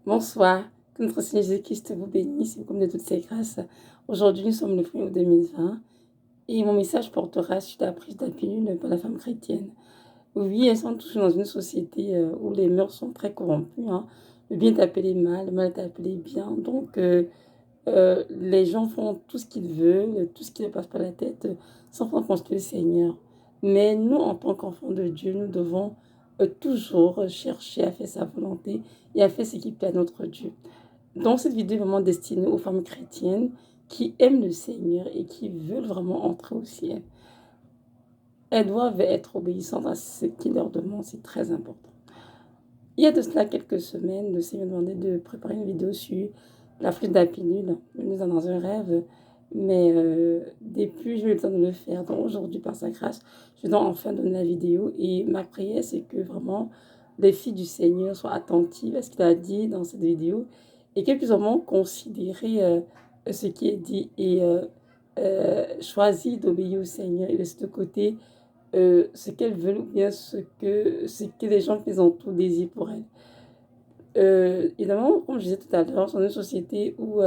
Bonsoir, que notre Seigneur Jésus-Christ vous bénisse et vous comble de toutes ses grâces. Aujourd'hui, nous sommes le 1er août 2020 et mon message portera sur la prise de la pilule pour la femme chrétienne. Oui, elles sont toujours dans une société où les mœurs sont très corrompues, hein. Le bien est appelé mal, le mal est appelé bien. Donc, les gens font tout ce qu'ils veulent, tout ce qui ne passe pas la tête, sans prendre en compte le Seigneur. Mais nous, en tant qu'enfants de Dieu, nous devons toujours chercher à faire sa volonté et à faire ce qui plaît à notre Dieu. Donc, cette vidéo est vraiment destinée aux femmes chrétiennes qui aiment le Seigneur et qui veulent vraiment entrer au ciel. Elles doivent être obéissantes à ce qu'il leur demande, c'est très important. Il y a de cela quelques semaines, le Seigneur m'a demandé de préparer une vidéo sur la flûte de la pilule. Nous sommes dans un rêve, mais depuis, j'ai eu le temps de le faire. Donc aujourd'hui, par sa grâce, je dois enfin donner la vidéo. Et ma prière, c'est que vraiment les filles du Seigneur soient attentives à ce qu'il a dit dans cette vidéo et qu'elles puissent vraiment considérer ce qui est dit et choisir d'obéir au Seigneur et laisser de côté ce qu'elles veulent ou bien ce que les gens qui ont tout désir pour elles. Évidemment, comme je disais tout à l'heure, c'est une société où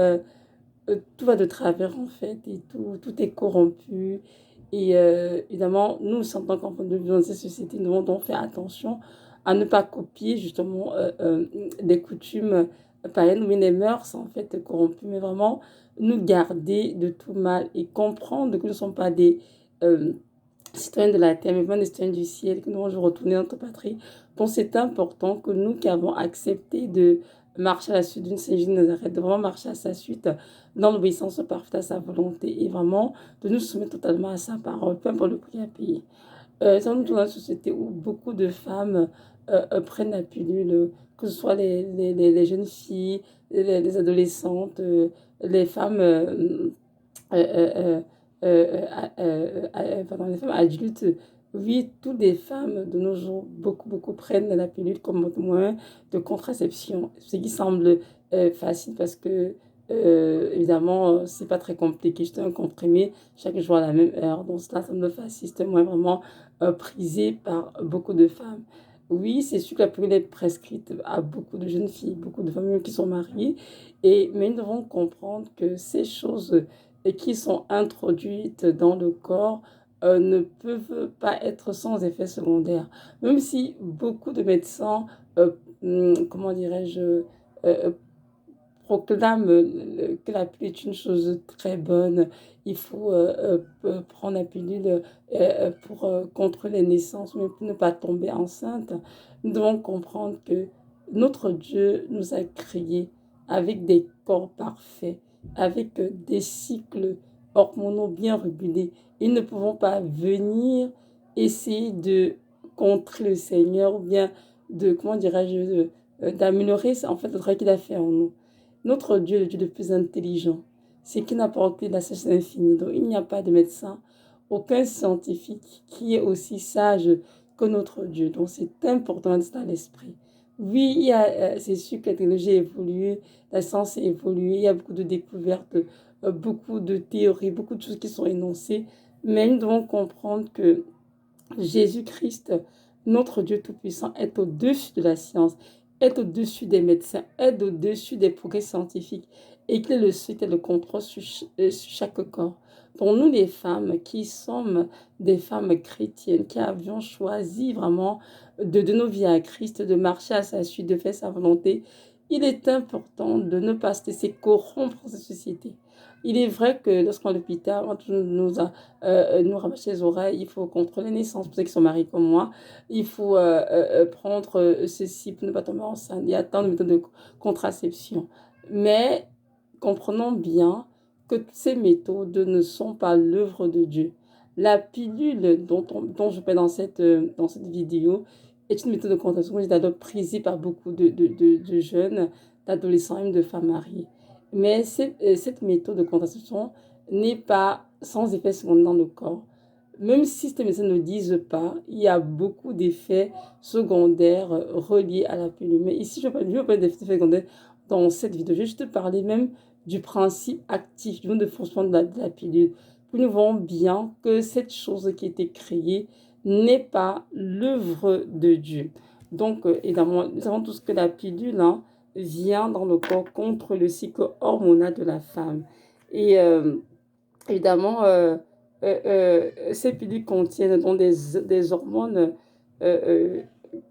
tout va de travers en fait et tout est corrompu. Et évidemment, nous, en tant qu'enfants de Dieu dans cette société, nous devons donc faire attention à ne pas copier justement des coutumes païennes ou bien des mœurs en fait corrompues, mais vraiment nous garder de tout mal et comprendre que nous ne sommes pas des citoyens de la terre, mais vraiment des citoyens du ciel, que nous devons retourner dans notre patrie. Donc c'est important que nous qui avons accepté de marcher à la suite d'une Saint-Jésus de Nazareth, de vraiment marcher à sa suite dans l'obéissance parfaite à sa volonté et vraiment de nous soumettre totalement à sa parole, peu importe le prix à payer. Nous sommes dans une société où beaucoup de femmes prennent la pilule, que ce soit les jeunes filles, les adolescentes, les femmes pardon, les femmes adultes, oui, toutes les femmes de nos jours, beaucoup prennent la pilule comme moyen de contraception, ce qui semble facile parce que, évidemment, c'est pas très compliqué. Juste un comprimé chaque jour à la même heure. Donc, cela semble facile. C'est un moyen vraiment prisé par beaucoup de femmes. Oui, c'est sûr que la pilule est prescrite à beaucoup de jeunes filles, beaucoup de femmes qui sont mariées. Mais nous devons comprendre que ces choses et qui sont introduites dans le corps ne peuvent pas être sans effet secondaire. Même si beaucoup de médecins, comment dirais-je, euh, proclament que la pilule est une chose très bonne, il faut prendre la pilule pour contrôler les naissances, mais pour ne pas tomber enceinte. Nous devons comprendre que notre Dieu nous a créés avec des corps parfaits, avec des cycles hormonaux bien régulés. Et nous ne pouvons pas venir essayer de contrer le Seigneur ou bien de, comment dirais-je, d'améliorer en fait le travail qu'il a fait en nous. Notre Dieu est le Dieu le plus intelligent. C'est qui n'a pas apporté la sagesse infinie. Donc il n'y a pas de médecin, aucun scientifique qui est aussi sage que notre Dieu. Donc c'est important d'être à l'esprit. Oui, c'est sûr que la technologie a évolué, la science a évolué, il y a beaucoup de découvertes, beaucoup de théories, beaucoup de choses qui sont énoncées, mais nous devons comprendre que Jésus-Christ, notre Dieu Tout-Puissant, est au-dessus de la science, est au-dessus des médecins, est au-dessus des progrès scientifiques et qu'il est le seul qui a le contrôle sur chaque corps. Pour nous, les femmes qui sommes des femmes chrétiennes, qui avions choisi vraiment de donner nos vies à Christ, de marcher à sa suite, de faire sa volonté, il est important de ne pas se laisser corrompre dans cette société. Il est vrai que lorsqu'on est à l'hôpital, on nous ramasser les oreilles, il faut contrôler les naissances pour ceux qui sont mariés comme moi, il faut prendre ceci pour ne pas tomber enceinte, il y a tant de méthodes de contraception. Mais comprenons bien que toutes ces méthodes ne sont pas l'œuvre de Dieu. La pilule dont je parle dans cette vidéo est une méthode de contraception qui est prisée par beaucoup de jeunes, d'adolescents et même de femmes mariées. Mais cette méthode de contraception n'est pas sans effet secondaire dans le corps. Même si ces médecins ne le disent pas, il y a beaucoup d'effets secondaires reliés à la pilule. Mais ici, je ne vais pas d'effets secondaires dans cette vidéo. Je vais juste te parler même du principe actif, du mode de fonctionnement de la pilule. Puis nous voyons bien que cette chose qui a été créée n'est pas l'œuvre de Dieu. Donc, évidemment, nous savons tous que la pilule, hein, vient dans le corps contre le cycle hormonal de la femme. Et évidemment, ces pilules contiennent donc des hormones euh,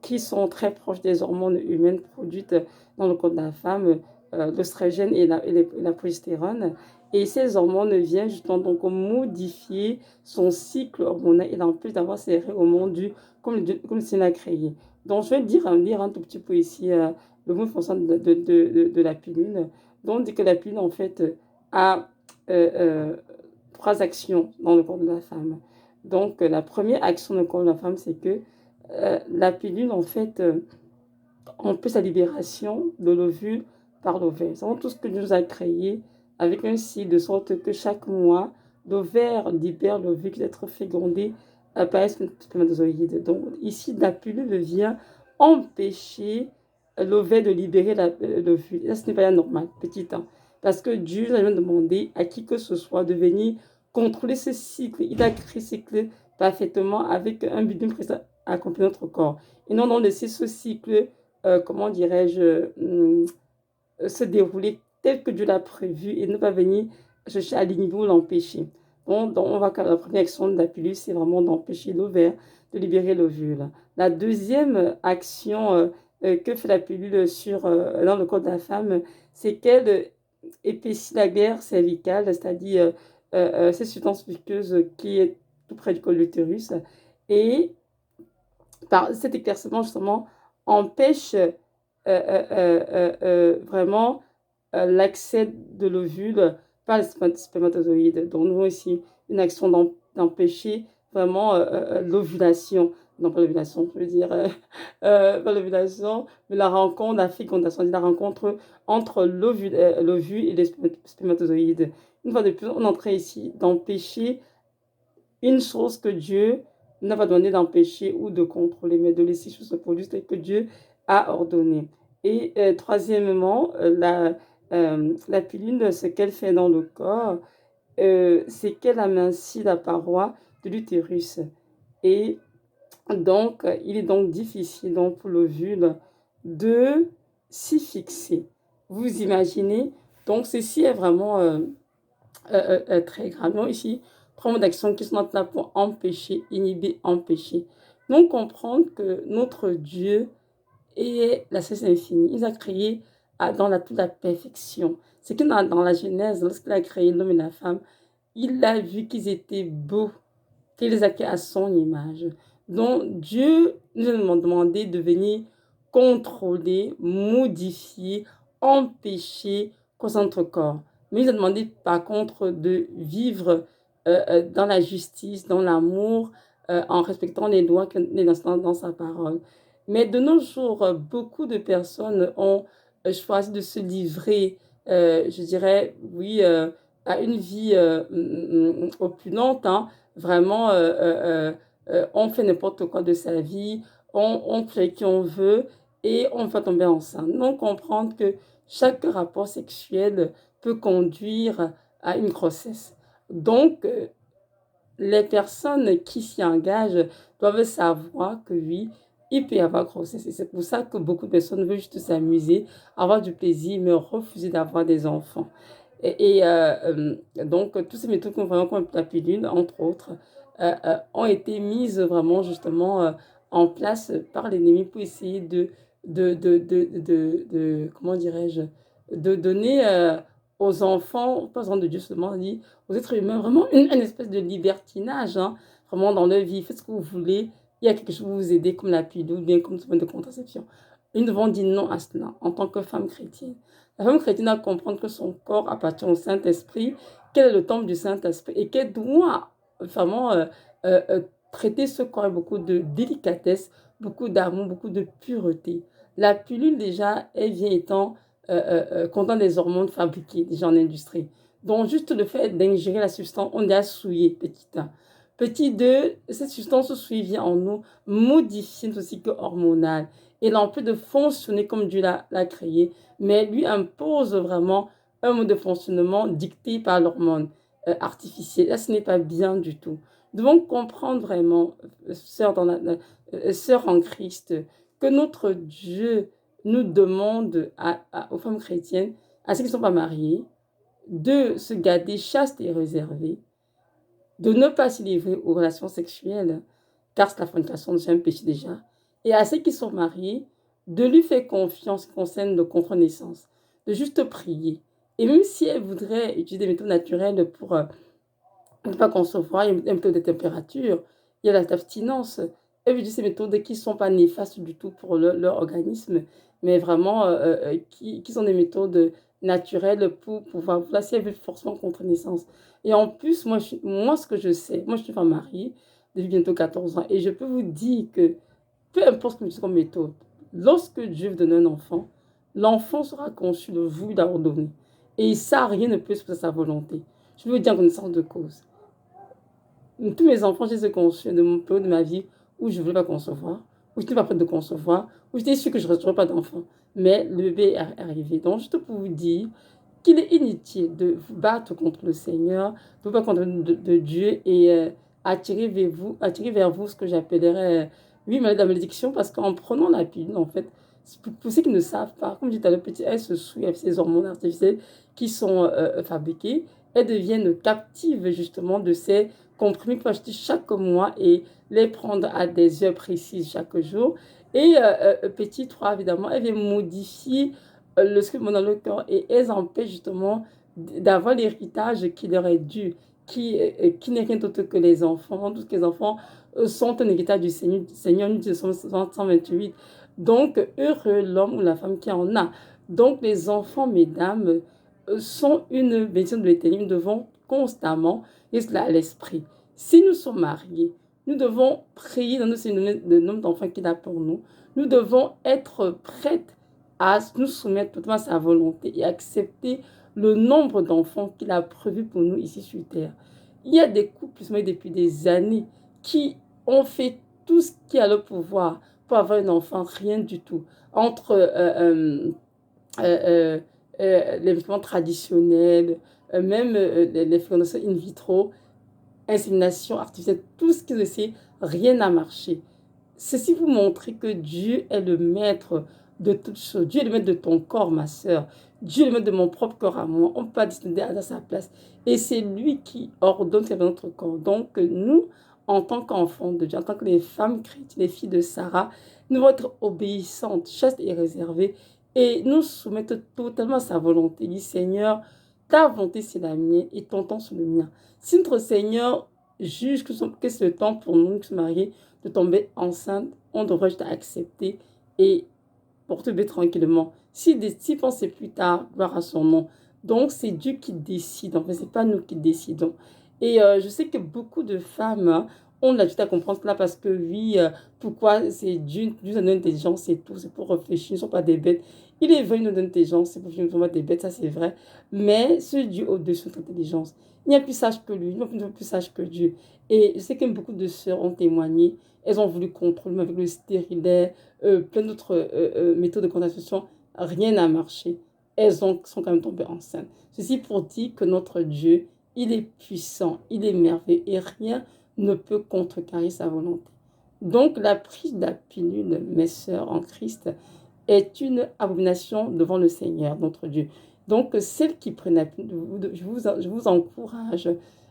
qui sont très proches des hormones humaines produites dans le corps de la femme, l'oestrogène et la progestérone. Et ces hormones viennent justement donc modifier son cycle hormonal et en plus d'avoir ses règles au monde comme c'est l'a créé. Donc, je vais lire un tout petit peu ici le mot fonction de la pilule. Donc, on dit que la pilule, en fait, a euh, euh, trois actions dans le corps de la femme. Donc, la première action dans le corps de la femme, c'est que la pilule, en fait, empêche la libération de l'ovule par l'ovaire. C'est vraiment tout ce que Dieu nous a créé avec un cycle de sorte que chaque mois, l'ovaire libère l'ovule qui doit être fécondé par un spermatozoïde. Donc, ici, la pilule vient empêcher l'ovaire de libérer l'ovule. Là, ce n'est pas normal, petit 1. Parce que Dieu nous a demandé à qui que ce soit de venir contrôler ce cycle. Il a créé ce cycle parfaitement avec un but d'une prise à accomplir notre corps. Et non, non, laisser ce cycle, comment dirais-je, se dérouler tel que Dieu l'a prévu et ne pas venir chercher à l'inhiber ou l'empêcher. Bon, donc on va la première action de la pilule, c'est vraiment d'empêcher l'ovaire de libérer l'ovule. La deuxième action que fait la pilule dans le corps de la femme, c'est qu'elle épaissit la glaire cervicale, c'est-à-dire cette substance muqueuse qui est tout près du col de l'utérus. Et par cet éclaircissement, justement, empêche vraiment l'accès de l'ovule par les spermatozoïdes. Donc, nous avons ici une action d'empêcher vraiment l'ovulation. Non, pas l'ovulation, je veux dire, pas l'ovulation, mais la rencontre, la fécondation, la rencontre entre l'ovule et les spermatozoïdes. Une fois de plus, on est en train ici d'empêcher une chose que Dieu n'a pas donné d'empêcher ou de contrôler, mais de laisser choses se produire, c'est que Dieu a ordonné. Et troisièmement, la pilule, ce qu'elle fait dans le corps, c'est qu'elle amincit la paroi de l'utérus. Et donc, il est donc difficile donc, pour l'ovule de s'y fixer. Vous imaginez? Donc, ceci est vraiment très grave. Donc, ici, trois mots d'action qui sont là pour empêcher, inhiber, empêcher. Donc, comprendre que notre Dieu est la cesse infinie. Il a créé toute la perfection. C'est que dans la Genèse, lorsqu'il a créé l'homme et la femme, il a vu qu'ils étaient beaux, qu'il les a créés à son image. Donc, Dieu nous a demandé de venir contrôler, modifier, empêcher notre corps. Mais il nous a demandé, par contre, de vivre dans la justice, dans l'amour, en respectant les lois qu'il est dans sa parole. Mais de nos jours, beaucoup de personnes ont choisi de se livrer, je dirais, oui, à une vie opulente, hein. Vraiment, on fait n'importe quoi de sa vie, on fait qui on veut et on va tomber enceinte. Donc, comprendre que chaque rapport sexuel peut conduire à une grossesse. Donc, les personnes qui s'y engagent doivent savoir que oui, il peut y avoir grossesse. Et c'est pour ça que beaucoup de personnes veulent juste s'amuser, avoir du plaisir, mais refuser d'avoir des enfants. Donc, toutes ces méthodes qu'on voit comme la pilule, entre autres, ont été mises vraiment justement en place par l'ennemi pour essayer comment dirais-je, de donner aux enfants, pas aux enfants de Dieu seulement, dit, aux êtres humains, vraiment une espèce de libertinage, hein, vraiment dans leur vie. Faites ce que vous voulez. Il y a quelque chose pour vous aider, comme la pilule, ou bien comme le de contraception. Nous devons dire non à cela en tant que femme chrétienne. La femme chrétienne doit comprendre que son corps appartient au Saint-Esprit, qu'elle est le temple du Saint-Esprit et qu'elle doit vraiment traiter ce corps avec beaucoup de délicatesse, beaucoup d'amour, beaucoup de pureté. La pilule, déjà, elle vient étant contenant des hormones fabriquées déjà en industrie. Donc, juste le fait d'ingérer la substance, on est à souiller, petit 1. Petit 2, cette substance souillée en nous modifie notre cycle hormonal et l'empêche de fonctionner comme Dieu l'a créé, mais lui impose vraiment un mode de fonctionnement dicté par l'hormone artificielle. Là, ce n'est pas bien du tout. Nous devons comprendre vraiment, sœurs en Christ, que notre Dieu nous demande aux femmes chrétiennes, à ceux qui ne sont pas mariés, de se garder chaste et réservée, de ne pas se livrer aux relations sexuelles, car c'est la fornication, c'est un péché déjà, et à ceux qui sont mariés, de lui faire confiance concernant le contre naissance, de juste prier. Et même si elle voudrait utiliser des méthodes naturelles pour ne pas concevoir, il y a une méthode de température, il y a l'abstinence. Elle veut dire ces méthodes qui ne sont pas néfastes du tout pour leur organisme, mais vraiment qui sont des méthodes naturelles pour pouvoir, là, si elle veut forcément contre naissance. Et en plus, moi, ce que je sais, moi, je suis femme mariée depuis bientôt 14 ans, et je peux vous dire que peu importe ce que je dis comme méthode, lorsque Dieu vous donne un enfant, l'enfant sera conçu de vous, il a ordonné. Et ça, rien ne peut se passer à sa volonté. Je veux vous dire en connaissance de cause. Tous mes enfants, je les ai conçus de mon période de ma vie où je ne voulais pas concevoir, où je n'étais pas prête de concevoir, où j'étais sûre que je ne resterais pas d'enfant. Mais le bébé est arrivé. Donc, juste pour vous dire qu'il est inutile de vous battre contre le Seigneur, de vous battre contre de Dieu et attirer vers vous ce que j'appellerais, oui, mais la malédiction, parce qu'en prenant la pilule, en fait, pour ceux qui ne savent pas, comme je disais, le petit, elles se souillent avec ces hormones artificielles qui sont fabriquées, elles deviennent captives justement de ces comprimés qu'il faut acheter chaque mois et les prendre à des heures précises chaque jour. Et petit 3, évidemment, elles viennent modifier le script dans le corps et elles empêchent justement d'avoir l'héritage qui leur est dû, qui n'est rien d'autre que les enfants. Tous les enfants sont un héritage du Seigneur, nous disons 128. Donc, heureux l'homme ou la femme qui en a. Donc, les enfants, mesdames, sont une bénédiction de l'Éternel. Nous devons constamment et cela à l'esprit. Si nous sommes mariés, nous devons prier dans le nombre d'enfants qu'il a pour nous. Nous devons être prêtes à nous soumettre totalement à sa volonté et accepter le nombre d'enfants qu'il a prévu pour nous ici sur Terre. Il y a des couples depuis des années qui ont fait tout ce qui a le pouvoir pour avoir un enfant, rien du tout. Entre les vêtements traditionnels, même les fécondations in vitro, insémination artificielle, tout ce qu'ils essaient, rien n'a marché. Ceci vous montre que Dieu est le maître de toutes choses. Dieu est le maître de ton corps, ma sœur. Dieu est le maître de mon propre corps à moi. On ne peut pas décider à sa place. Et c'est lui qui ordonne ce qu'il y a dans notre corps. Donc, nous, en tant qu'enfants de Dieu, en tant que les femmes chrétiennes, les filles de Sarah, nous devons être obéissantes, chastes et réservées et nous soumettre totalement à sa volonté. Dit Seigneur, ta volonté c'est la mienne et ton temps c'est le mien. Si notre Seigneur juge que c'est le temps pour nous, qui sommes mariés, de tomber enceinte, on devrait juste accepter et porter bébé tranquillement. Si penser plus tard, gloire à son nom. Donc, c'est Dieu qui décide. En fait, ce n'est pas nous qui décidons. Et je sais que beaucoup de femmes ont de la difficulté à comprendre cela parce que, oui, pourquoi c'est Dieu, Dieu nous donne l'intelligence, c'est tout, c'est pour réfléchir, ils ne sont pas des bêtes. Il est vrai, il nous donne l'intelligence, c'est pour que nous ne sommes pas des bêtes, ça c'est vrai. Mais ce Dieu au-dessus de notre intelligence, il n'y a plus sage que lui, il n'y a plus sage que Dieu. Et je sais que beaucoup de sœurs ont témoigné, elles ont voulu contrôler avec le stérilet, plein d'autres méthodes de contraception, rien n'a marché. Sont quand même tombées enceintes. Ceci pour dire que notre Dieu, il est puissant, il est merveilleux et rien ne peut contrecarrer sa volonté. Donc la prise de la pilule, mes sœurs en Christ, est une abomination devant le Seigneur, notre Dieu. Donc celles qui prennent la pilule, je vous encourage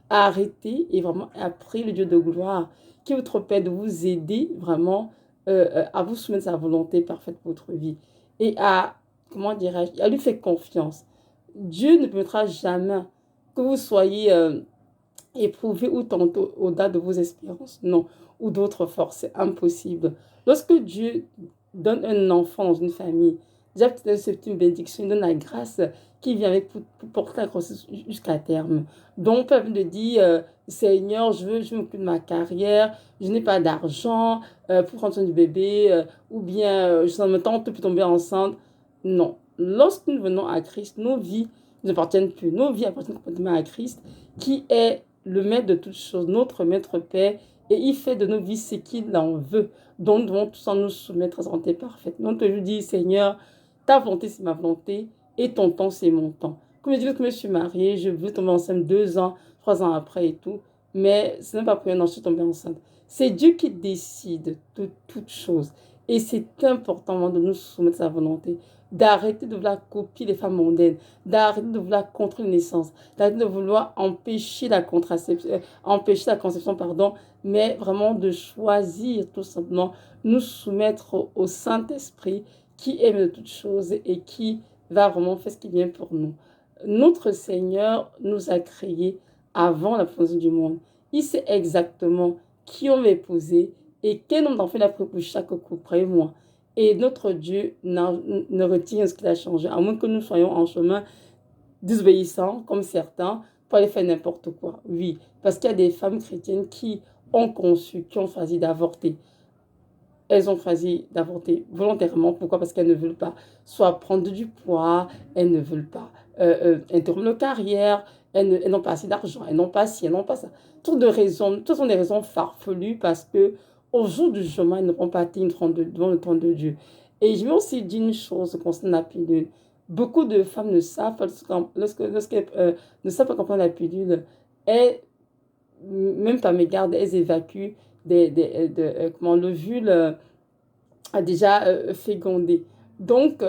à arrêter et vraiment à prier le Dieu de gloire qui est votre Père de vous aider vraiment à vous soumettre sa volonté parfaite pour votre vie et à, comment dirais-je, à lui faire confiance. Dieu ne permettra jamais que vous soyez éprouvé ou tenté au-delà de vos espérances, non, ou d'autres forces, c'est impossible. Lorsque Dieu donne un enfant dans une famille, déjà c'est une bénédiction, il donne la grâce qui vient avec pour porter la grossesse jusqu'à terme. Donc, peut de dire, Seigneur, je m'occupe de ma carrière, je n'ai pas d'argent pour prendre soin du bébé, ou bien je me tente puis tomber enceinte. Non. Lorsque nous venons à Christ, nos vies ne appartiennent plus. Nos vies appartiennent complètement à Christ, qui est le maître de toutes choses, notre maître Père, et il fait de nos vies ce qu'il en veut. Donc, nous devons tous en nous soumettre à sa volonté parfaite. Donc, je lui dis, Seigneur, ta volonté, c'est ma volonté, et ton temps, c'est mon temps. Comme je dis que je suis mariée, je veux tomber enceinte 2 ans, 3 ans après et tout, mais ce n'est pas pour un an que je suis tombée enceinte. C'est Dieu qui décide de toutes choses. Et c'est important de nous soumettre à sa volonté, d'arrêter de vouloir copier les femmes mondaines, d'arrêter de vouloir contre une naissance, d'arrêter de vouloir empêcher la conception, pardon, mais vraiment de choisir tout simplement nous soumettre au Saint-Esprit qui aime de toutes choses et qui va vraiment faire ce qui vient pour nous. Notre Seigneur nous a créés avant la fondation du monde. Il sait exactement qui on va épouser et quel nombre d'enfants il a pris pour chaque couple, croyez-moi. Et notre Dieu ne retient ce qu'il a changé, à moins que nous soyons en chemin désobéissants, comme certains, pour aller faire n'importe quoi. Oui, parce qu'il y a des femmes chrétiennes qui ont conçu, qui ont choisi d'avorter. Elles ont choisi d'avorter volontairement. Pourquoi? Parce qu'elles ne veulent pas soit prendre du poids, elles ne veulent pas interrompre leur carrière, elles n'ont pas assez d'argent, elles n'ont pas ci, elles n'ont pas ça. Toutes sont des raisons farfelues parce que au jour du jugement, elles ne vont pas atteindre devant le trône de Dieu. Et je vais aussi dire une chose concernant la pilule. Beaucoup de femmes ne savent pas, lorsqu'elles ne savent pas comprendre la pilule, elles, même par mégarde, elles évacuent comment, l'ovule a déjà fécondé. Donc,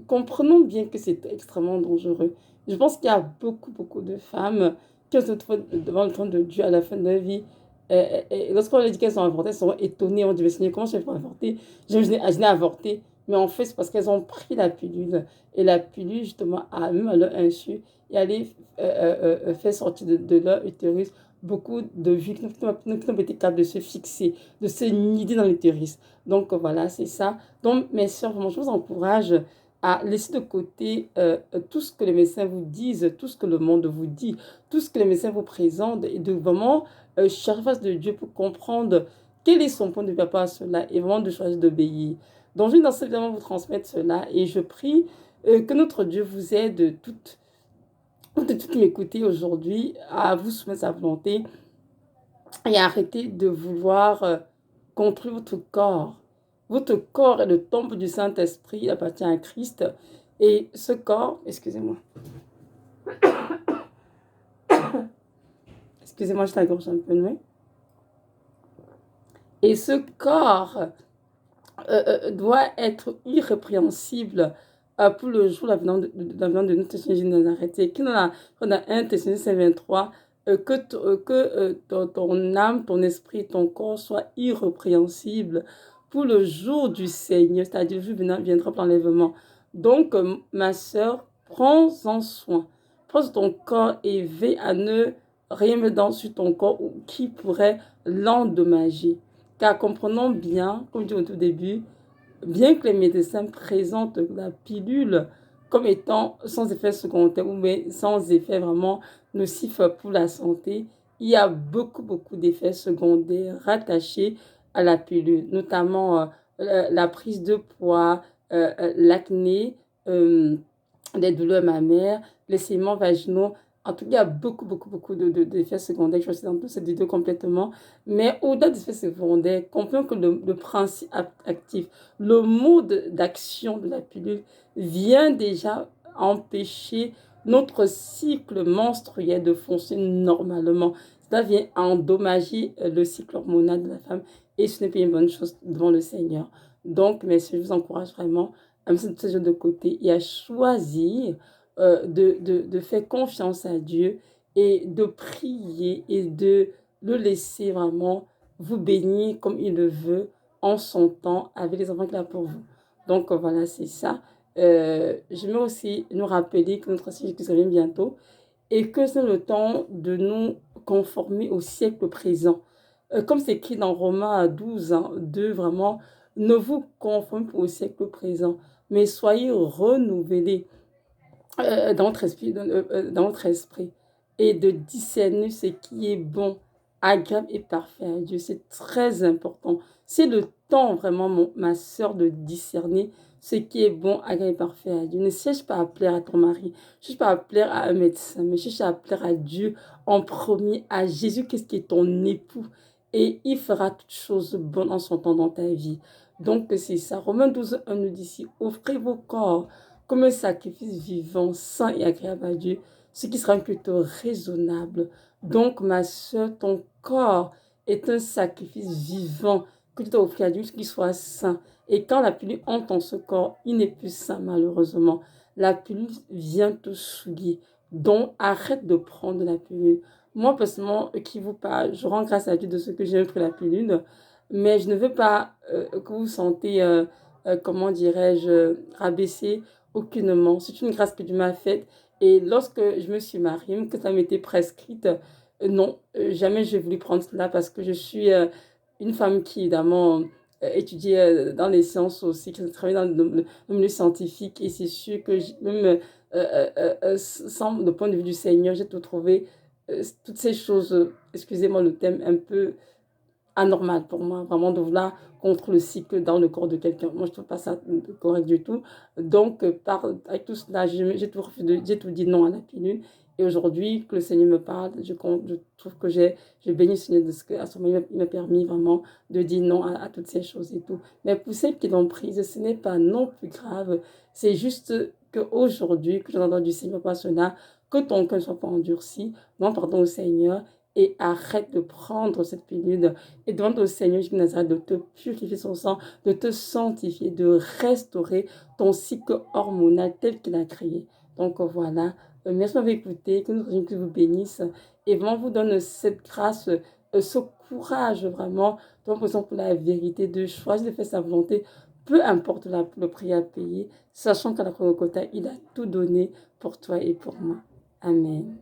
comprenons bien que c'est extrêmement dangereux. Je pense qu'il y a beaucoup de femmes qui se trouvent devant le trône de Dieu à la fin de leur vie. Et lorsqu'on leur dit qu'elles ont avorté, elles sont étonnées. On dit, mais Seigneur, comment je fais pour avorter? Je n'ai avorté. Mais en fait, c'est parce qu'elles ont pris la pilule. Et la pilule, justement, même à leur insu, et allait faire sortir de leur utérus beaucoup de vues qui n'ont pas été capables de se fixer, de se nider dans l'utérus. Donc voilà, c'est ça. Donc mes soeurs, vraiment, je vous encourage à laisser de côté tout ce que les médecins vous disent, tout ce que le monde vous dit, tout ce que les médecins vous présentent et de vraiment chercher face de Dieu pour comprendre quel est son point de vue par rapport à cela et vraiment de choisir d'obéir. Donc je vais dans ce évidemment vous transmettre cela et je prie que notre Dieu vous aide toutes m'écouter aujourd'hui à vous soumettre sa volonté et arrêter de vouloir construire votre corps. Votre corps est le temple du Saint-Esprit, il appartient à Christ. Et ce corps, excusez-moi, je t'agorge un peu, oui. Et ce corps doit être irrépréhensible pour le jour de l'avènement de notre Seigneur Jésus de Nazareth. Et qui dans la 1 Thessaloniciens 23, ton âme, ton esprit, ton corps soient irrépréhensibles pour le jour du Seigneur, c'est-à-dire le jour viendra pour l'enlèvement. Donc, ma sœur, prends-en soin. Prends ton corps et veille à ne rien mettre sur ton corps ou qui pourrait l'endommager. Car comprenons bien, comme je dis au tout début, bien que les médecins présentent la pilule comme étant sans effet secondaire ou sans effet vraiment nocif pour la santé, il y a beaucoup d'effets secondaires rattachés à la pilule, notamment la prise de poids, l'acné, des douleurs mammaires, les saignements vaginaux. En tout cas, il y a beaucoup d'effets secondaires. Je suis dans toute cette vidéo complètement. Mais au-delà des effets secondaires, comprenons que le principe actif, le mode d'action de la pilule vient déjà empêcher notre cycle menstruel de fonctionner normalement. Cela vient endommager le cycle hormonal de la femme et ce n'est pas une bonne chose devant le Seigneur. Donc, messieurs, je vous encourage vraiment à mettre ces choses de côté et à choisir de faire confiance à Dieu et de prier et de le laisser vraiment vous bénir comme il le veut en son temps avec les enfants qu'il a pour vous. Donc voilà, c'est ça. Je vais aussi nous rappeler que notre Seigneur Jésus revient bientôt et que c'est le temps de nous conformer au siècle présent. Comme c'est écrit dans Romains 12, 2, vraiment, ne vous conformez pas au siècle présent, mais soyez renouvelés dans votre esprit et de discerner ce qui est bon, agréable et parfait à Dieu. C'est très important. C'est le temps vraiment, ma soeur, de discerner ce qui est bon, agréable et parfait à Dieu. Ne cherche pas à plaire à ton mari, ne cherche pas à plaire à un médecin, mais cherche à plaire à Dieu en premier, à Jésus, qu'est-ce qui est ton époux. Et il fera toutes choses bonnes en son temps dans ta vie. Donc c'est ça. Romains 12, 1 nous dit ici, offrez vos corps comme un sacrifice vivant, saint et agréable à Dieu, ce qui sera un culte raisonnable. Donc, ma soeur, ton corps est un sacrifice vivant que tu dois offrir à Dieu, qui soit saint Et quand la pilule entre dans ce corps, il n'est plus sain malheureusement. La pilule vient te souiller. Donc, arrête de prendre la pilule. Moi, personnellement, qui vous parle, je rends grâce à Dieu de ce que j'ai pris la pilule, mais je ne veux pas que vous vous sentez, comment dirais-je, rabaisser aucunement. C'est une grâce que Dieu m'a faite. Et lorsque je me suis mariée, que ça m'était prescrite, non, jamais j'ai voulu prendre cela parce que je suis une femme qui, évidemment, étudie dans les sciences aussi, qui travaille dans le milieu scientifique. Et c'est sûr que même sans le point de vue du Seigneur, j'ai trouvé toutes ces choses, excusez-moi le thème, un peu anormal pour moi, vraiment de vouloir contre le cycle dans le corps de quelqu'un. Moi, je ne trouve pas ça correct du tout. Donc, avec tout cela, j'ai tout dit non à la pilule. Et aujourd'hui, que le Seigneur me parle, je trouve que je bénis le Seigneur de ce qu'à ce moment, il m'a permis vraiment de dire non à toutes ces choses et tout. Mais pour celles qui l'ont prise, ce n'est pas non plus grave. C'est juste qu'aujourd'hui, que j'entends du Seigneur par cela, que ton cœur ne soit pas endurci. Non, pardon au Seigneur et arrête de prendre cette pilule et demande au Seigneur Jésus de Nazareth de te purifier son sang, de te sanctifier, de restaurer ton cycle hormonal tel qu'il a créé. Donc voilà, merci d'avoir écouté, que nous que vous bénisse et vraiment vous donne cette grâce, ce courage vraiment, pour la vérité, de choisir de faire sa volonté, peu importe le prix à payer, sachant qu'à la Golgotha, il a tout donné pour toi et pour moi. Amen.